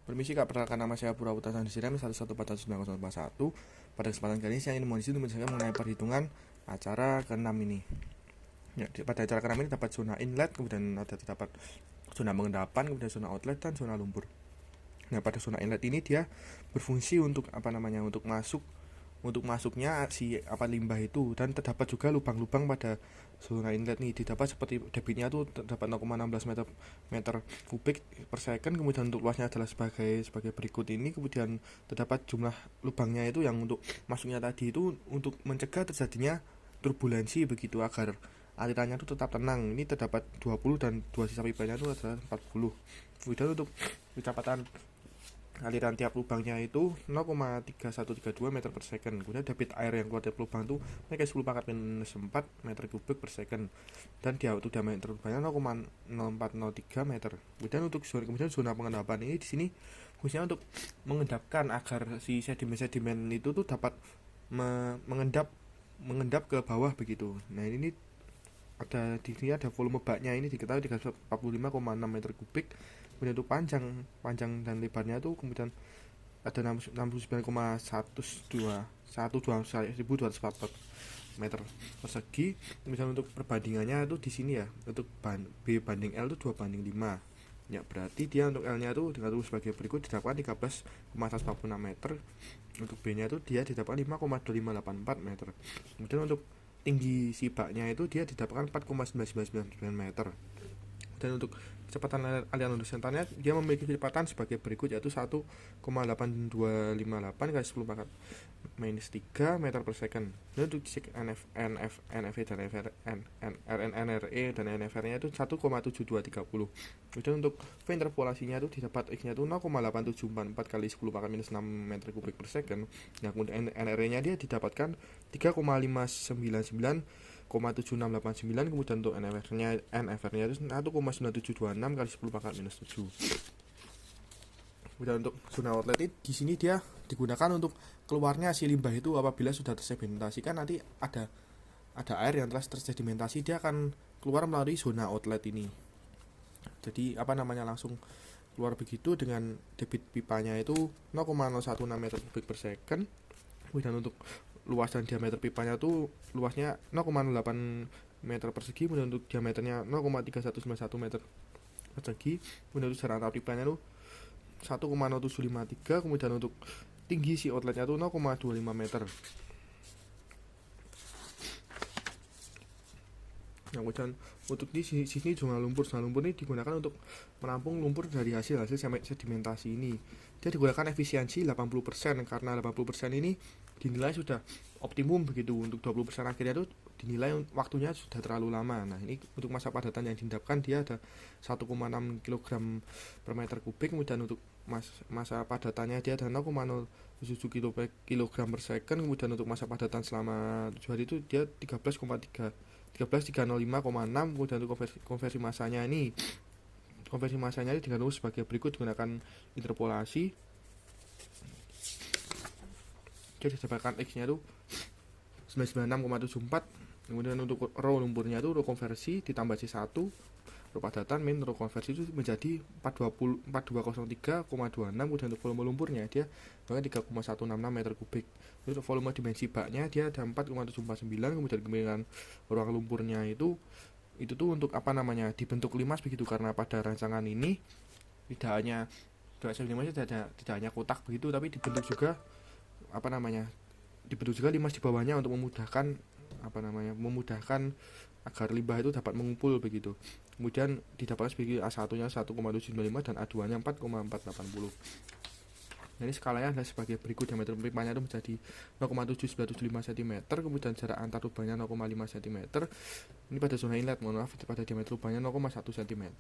Permisi Kak, perkenalkan nama saya Pura Putra Sandisirami 1141941. Pada kesempatan kali ini saya ingin menjelaskan mengenai perhitungan acara ke-6 ini. Ya, pada acara ke-6 ini dapat zona inlet, kemudian terdapat zona pengendapan, kemudian zona outlet dan zona lumpur. Nah, pada zona inlet ini dia berfungsi untuk masuknya si limbah itu, dan terdapat juga lubang-lubang pada zona inlet nih. Didapat seperti debitnya tuh terdapat 0,16 meter kubik per second. Kemudian untuk luasnya adalah sebagai berikut ini. Kemudian terdapat jumlah lubangnya itu yang untuk masuknya tadi itu untuk mencegah terjadinya turbulensi begitu, agar alirannya itu tetap tenang. Ini terdapat 20 dan dua sisa pipanya itu adalah 40. Kemudian untuk kecepatan aliran tiap lubangnya itu 0,3132 meter per second. Kemudian debit air yang keluar dari lubang itu naik 10 pangkat minus 4 meter kubik per second, dan untuk diameter lubangnya 0,0403 meter. Kemudian zona pengendapan ini di sini fungsinya untuk mengendapkan agar si sedimen-sedimen itu tuh dapat mengendap ke bawah begitu. Nah, ini di sini ada volume baknya ini diketahui 345,6 meter kubik. Kemudian untuk panjang dan lebarnya itu kemudian ada 69,1214 meter persegi. Kemudian untuk perbandingannya itu di sini ya, untuk B banding L itu 2:5. Ya, berarti dia untuk L nya itu diatur sebagai berikut: didapatkan 13,146 meter. Untuk B nya itu dia didapatkan 5,2584 meter. Kemudian untuk tinggi si baknya itu dia didapatkan 4,9999 meter. Dan untuk kecepatan aliran horizontalnya dia memiliki kecepatan sebagai berikut, yaitu 1,8258 kali 10 pangkat minus 3 meter per second. Dan untuk cek NFE dan NRE dan NFR nya itu 1,7230. Kemudian untuk V interpolasinya itu didapat X nya itu 0,8744 kali 10 pangkat minus 6 meter kubik per second. Nah, kemudian NRE nya dia didapatkan 3,599,7689. Kemudian untuk NFR-nya itu 1,9726 kali 10 pangkat minus 7. Kemudian untuk zona outlet di sini dia digunakan untuk keluarnya si limbah itu apabila sudah tersedimentasi. Kan nanti ada air yang telah tersedimentasi, dia akan keluar melalui zona outlet ini. Jadi langsung keluar begitu dengan debit pipanya itu 0,016 meter kubik per second. Kemudian untuk luas dan diameter pipanya tuh luasnya 0,8 meter persegi. Kemudian untuk diameternya 0,3191 meter persegi. Kemudian untuk jarak antar pipanya tuh 1,0753. Kemudian untuk tinggi si outletnya tuh 0,25 meter. Nah, kemudian untuk di sini zona lumpur ini digunakan untuk menampung lumpur dari hasil sedimentasi ini. Dia digunakan efisiensi 80%, karena 80% ini dinilai sudah optimum begitu. Untuk 20% akhirnya itu dinilai waktunya sudah terlalu lama. Nah, ini untuk masa padatan yang diendapkan dia ada 1,6 kg per meter kubik. Kemudian untuk masa padatannya dia ada 0,07 kg per second. Kemudian untuk masa padatan selama 7 hari itu dia 13,305,6. Kemudian untuk konversi masanya ini digunakan sebagai berikut dengan interpolasi. Jadi didapatkan X nya itu 996,74. Kemudian untuk row lumpurnya itu row konversi ditambah C1 row padatan min row konversi itu menjadi 4203,26. Kemudian untuk volume lumpurnya dia bahkan 3,166 meter kubik. Untuk volume dimensi baknya dia ada 4,749. Kemudian kemiringan ruang lumpurnya itu tuh untuk dibentuk limas begitu, karena pada rancangan ini tidak hanya kotak begitu, tapi dibentuk juga limas di bawahnya untuk memudahkan agar limbah itu dapat mengumpul begitu. Kemudian didapatkan sebagai A1 nya 1,795 dan A2 nya 4,480. Nah, ini skalanya adalah sebagai berikut: diameter pipanya itu menjadi 0,7975 cm. Kemudian jarak antar lubangnya 0,5 cm. Ini pada zona inlet, pada diameter lubangnya 0,1 cm.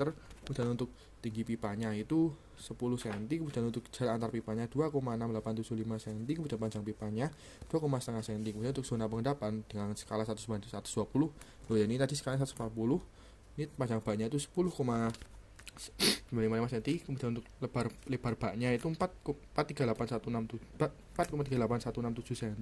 Kemudian untuk tinggi pipanya itu 10 cm. Kemudian untuk jarak antar pipanya 2,6875 cm. Kemudian panjang pipanya 2,5 cm. Kemudian untuk zona pengendapan dengan skala 1/120. Ini tadi skala 140. Ini panjang baknya itu 10,5 9,5 cm. Kemudian untuk lebar baknya itu 4,38167 cm.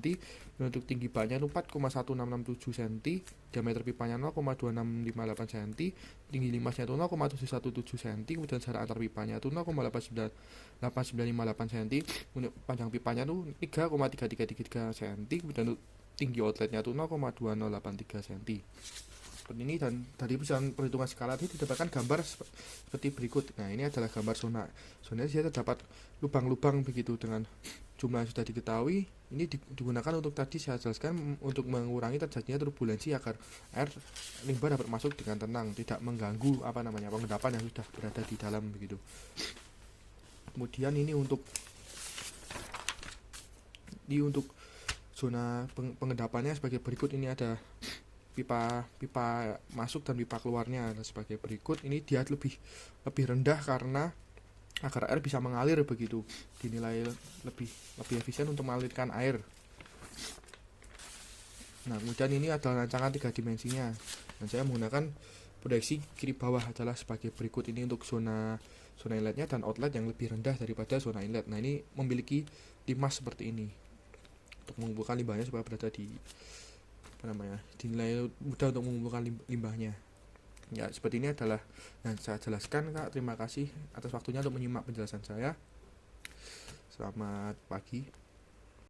Dan untuk tinggi baknya itu 4,1667 cm. Diameter pipanya 0,2658 cm. Tinggi limasnya itu 0,717 cm. Kemudian jarak antar pipanya itu 0,8958 cm. Untuk panjang pipanya itu 3,3333 cm. Kemudian untuk tinggi outletnya itu 0,2083 cm. Seperti ini, dan dari perhitungan skala tadi didapatkan gambar seperti berikut. Nah, ini adalah gambar zona. Zona dia terdapat lubang-lubang begitu dengan jumlah yang sudah diketahui. Ini digunakan untuk tadi saya jelaskan untuk mengurangi terjadinya turbulensi agar air limbah dapat masuk dengan tenang, tidak mengganggu pengendapan yang sudah berada di dalam begitu. Kemudian ini untuk zona pengendapannya sebagai berikut. Ini ada pipa masuk dan pipa keluarnya sebagai berikut. Ini dia lebih rendah karena agar air bisa mengalir begitu, dinilai lebih efisien untuk mengalirkan air. Nah, kemudian ini adalah rancangan 3 dimensinya, dan saya menggunakan proyeksi kiri bawah adalah sebagai berikut. Ini untuk zona inletnya dan outlet yang lebih rendah daripada zona inlet. Nah, ini memiliki limas seperti ini untuk mengumpulkan limbahnya supaya berada di dinilai mudah untuk mengumpulkan limbahnya. Ya, seperti ini adalah yang saya jelaskan, Kak. Terima kasih atas waktunya untuk menyimak penjelasan saya. Selamat pagi.